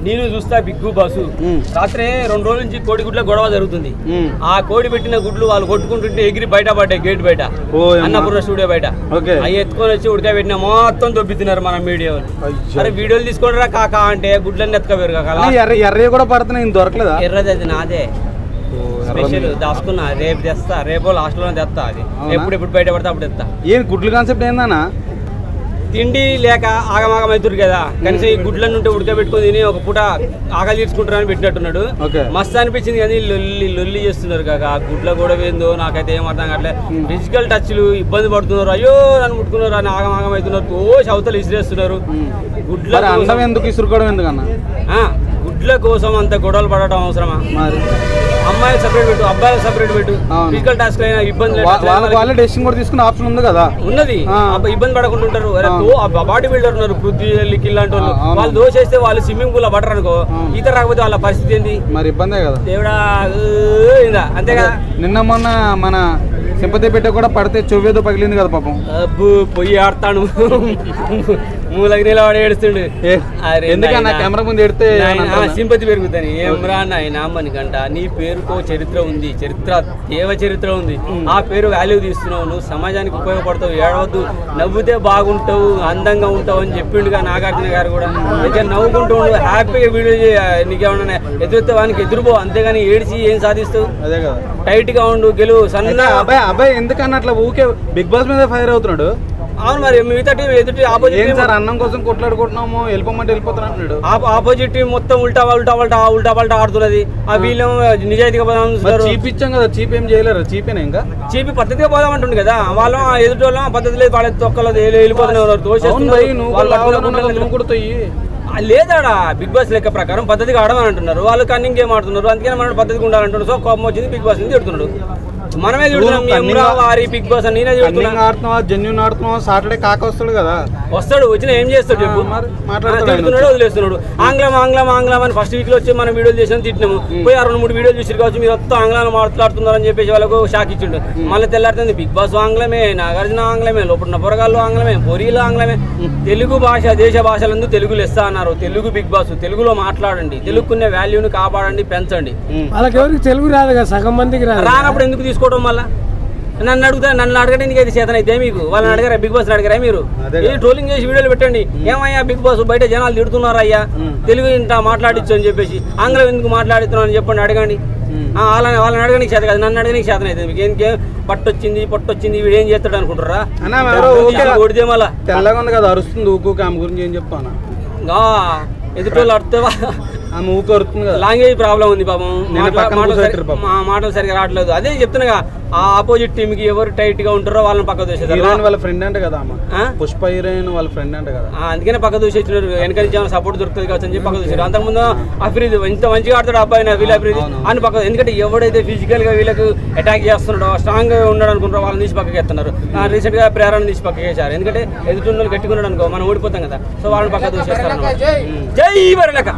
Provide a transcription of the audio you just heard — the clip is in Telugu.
నేను చూస్తా బిగ్గు బాసు రాత్రి 2 రోజుల నుంచి కోడి గుడ్ల గొడవ జరుగుతుంది. ఆ కోడి పెట్టిన గుడ్లు వాళ్ళు కొట్టుకుంటుంటే ఎగిరి బయట పడ్డాయి, గేట్ బయట, అన్నపూర్ణ స్టూడియో బయట. అవి ఎత్తుకొని వచ్చి ఉడకబెట్టిన మొత్తం దొబ్బితున్నారు మన మీడియా వాళ్ళు. అరే వీడియోలు తీసుకోవడరా కాకా అంటే గుడ్లన్నీ ఎత్తుకోరు కాక. ఎర్ర కూడా పడుతున్నాయి, దొరకలేదా? ఎర్రది అది నాదే స్పెషల్, దాచుకున్నా. రేపు తెస్తా, రేపు లాస్ట్ లోనే తెస్తా. అది ఎప్పుడు బయట పడితే అప్పుడు తెస్తా. ఏం గుడ్లు కాన్సెప్ట్ ఏందన్నా? తిండి లేక ఆగమాగం అవుతుంది కదా, కనీసం ఈ గుడ్లను ఉంటే ఉడకబెట్టుకుని తిని ఒక పూట ఆకలి తీర్చుకుంటారని పెట్టినట్టున్నాడు. మస్తు అనిపించింది కానీ లొల్లి చేస్తున్నారు కాక. ఆ గుడ్ల కూడా ఏందో నాకైతే ఏం అర్థం కావట్లేదు. ఫిజికల్ టచ్లు ఇబ్బంది పడుతున్నారు. అయ్యో నన్ను ముట్టుకున్నారు అని ఆగమాగం అవుతున్నారు. అవతలు ఇసిరేస్తున్నారు. గుడ్ల ఎందుకు ఇసురుకోవడం ఎందుకన్నా? గుడ్ల కోసం అంత గొడవలు పడటం అవసరమా? అమ్మాయిలు సపరేట్ పెట్టు, అబ్బాయిలు సపరేట్ పెట్టు. ఫిజికల్ టాస్క్ అయినా ఇబ్బంది డెసిషన్ కూడా తీసుకునే ఆప్షన్ ఉంది కదా, ఉన్నది. ఇబ్బంది పడకుండా ఉంటారు. బాడీ బిల్డర్ ఉన్నారు, పృథ్వీ లిఖిల్ లాంటి వాళ్ళు. వాళ్ళు దోషేస్తే వాళ్ళు స్విమ్మింగ్ పూల్ లో పడరు అనుకో, ఈత రాకపోతే వాళ్ళ పరిస్థితి ఏంది? మరి ఇబ్బందే కదా దేవుడా. అంతే కదా. నిన్న మొన్న మన సింపతి పెట్ట కూడా పడితే చెవ్వేదో పగిలింది కదా పాపం. అబ్బు పొయ్యి ఆడతాను, మూలకి నిలబడి ఏడుస్తుండు. ఎందుకన్నా కెమెరా ముందు ఎడితే సింపతి పెరుగుతాను. ఏం రా నాయన మనకంట, నీ పేరుకో చరిత్ర ఉంది, దేవ చరిత్ర ఉంది. ఆ పేరు వాల్యూ తీస్తున్నావు, నువ్వు సమాజానికి ఉపయోగపడతావు, ఏడవద్దు, నవ్వుతే బాగుంటావు, అందంగా ఉంటావు అని చెప్పిండుగా నాగార్జున గారు కూడా. అయితే నవ్వుకుంటూ ఉండు, హ్యాపీగా వీడియో నీకేమన్నా ఎదురుతే వానికి ఎదురుపో, అంతేగాని ఏడిచి ఏం సాధిస్తావు? అదే కదా, టైట్ గా ఉండు, గెలువు. సన్న అబ్బాయి ఎందుకన్నా అట్లా ఊకే బిగ్ బాస్ మీద ఫైర్ అవుతున్నాడు? అవును మరి, మిగతా టీం ఎదుటి ఆపోజిట్ సార్ అన్నం కోసం కొట్లాడుకుంటున్నాము, వెళ్ళిపోమంటే వెళ్ళిపోతున్నా అంటున్నాడు. ఆపోజిట్ టీం మొత్తం ఉల్టా పల్టా ఆడుతున్నది. ఆ వీళ్ళు నిజాయితీగా పోదాం. చీప్ ఇచ్చాం కదా, చీప్ ఏం చేయలేరు. చీపేనా ఇంకా చీపి పద్ధతిగా పోదామంటుంది కదా. వాళ్ళ ఎదుటి వాళ్ళ పద్ధతి లేదు, వాళ్ళ తొక్కలేదు, వెళ్ళిపోతున్నారు. లేదాడా బిగ్ బాస్ లెక్క ప్రకారం పద్ధతిగా ఆడమని అంటున్నారు వాళ్ళు. కన్నింగ్ గేమ్ ఆడుతున్నారు, అందుకని మనం పద్ధతిగా ఉండాలంటున్నారు. సో కోపం వచ్చింది, బిగ్ బాస్ నుంచి తిడుతున్నాడు. మనమే తిడుతున్నాం బిగ్ బాస్ అని. నేనే ఆడుతున్నావా, జెన్యూన్ ఆడుతున్నావా? సాటర్డే కాక వస్తాడు కదా, వస్తాడు, వచ్చిన ఏం చేస్తాడు చెప్పు? తిడుతున్నాడు, వదిలేస్తున్నాడు. ఆంగ్లం అని ఫస్ట్ వీక్ లో వచ్చి మనం వీడియోలు చేసాం, తిట్టినాము. పోయి 2-3 వీడియోలు చూసి కావచ్చు, మీరు మొత్తం ఆంగ్లాన్ని మాట్లాడుతున్నారు అని చెప్పేసి వాళ్ళకు షాక్ ఇచ్చిండు. మళ్ళీ తెల్లారుతుంది బిగ్ బాస్ ఆంగ్లమే, నాగార్జున ఆంగ్లమే, లోపల పొరగాళ్ళు ఆంగ్లమే, పొరీలు ఆంగ్లమే. తెలుగు భాష దేశ భాషలందు తెలుగు లెస్స అన్నారు. తెలుగు బిగ్ బాస్, తెలుగులో మాట్లాడండి, తెలుగుకునే వాల్యూని కాపాడండి, పెంచండి. వాళ్ళకి ఎవరికి తెలుగు రాదు కదా, సగం మందికి రానప్పుడు ఎందుకు తీసుకోవడం? మళ్ళీ నన్ను అడగడానికి అయితే చేతన అయితే మీకు వాళ్ళని అడిగారా? బిగ్ బాస్ అడిగారా మీరు? ట్రోలింగ్ చేసి వీడియోలు పెట్టండి. ఏమయ్యా బిగ్ బాస్ బయట జనాలు తిడుతున్నారు అయ్యా, తెలుగు ఇంత మాట్లాడించు అని చెప్పేసి. ఆంగ్లం ఎందుకు మాట్లాడుతున్నావు అని చెప్పండి, అడగండి. వాళ్ళని అడగడానికి చేత కాదు, నన్ను అడగడానికి చేతన అయితే మీకు. ఇంకేం పట్టొచ్చింది వీడు ఏం చేస్తాడు అనుకుంటారా? ఓడితే మళ్ళా తెల్లగా ఉంది కదా, అరుస్తుంది ఊకు. ఆమె గురించి ఏం చెప్తాను, ఎదుటోళ్ళు అడుగుతావా? లాంగ్వేజ్ ప్రాబ్లం ఉంది పాపం, మాటలు సరిగా రావట్లేదు. అదే చెప్తున్నా, ఆ ఆపోజిట్ టీమ్ కి ఎవరు టైట్ గా ఉంటారో వాళ్ళని పక్క దూసేస్తారు. వాళ్ళ ఫ్రెండ్ అంటే కదా పుష్ప హీరోయిన్ వాళ్ళ ఫ్రెండ్ అంటే కదా, అందుకనే పక్క దూసేస్తున్నారు. వెనక నుంచి ఏమైనా సపోర్ట్ దొరుకుతుంది కావచ్చు అని చెప్పి పక్క దూసారు. అంతకుముందు అఫ్రీద్ ఇంత మంచిగా ఆడతాడు అబ్బాయి, వీళ్ళ అఫ్రీద్ అని పక్క. ఎందుకంటే ఎవడైతే ఫిజికల్ గా వీళ్ళకు అటాక్ చేస్తున్నాడో, స్ట్రాంగ్ గా ఉన్నాడు అనుకుంటారో వాళ్ళని తీసి పక్కకి ఎత్తున్నారు. రీసెంట్ గా ప్రేరణ తీసి పక్కకి వేశారు. ఎందుకంటే ఎదుటి గట్టిగా ఉన్నాడు అనుకో, మనం ఓడిపోతాం కదా. సో వాళ్ళని పక్క దూసేస్తారు. జై బరలక.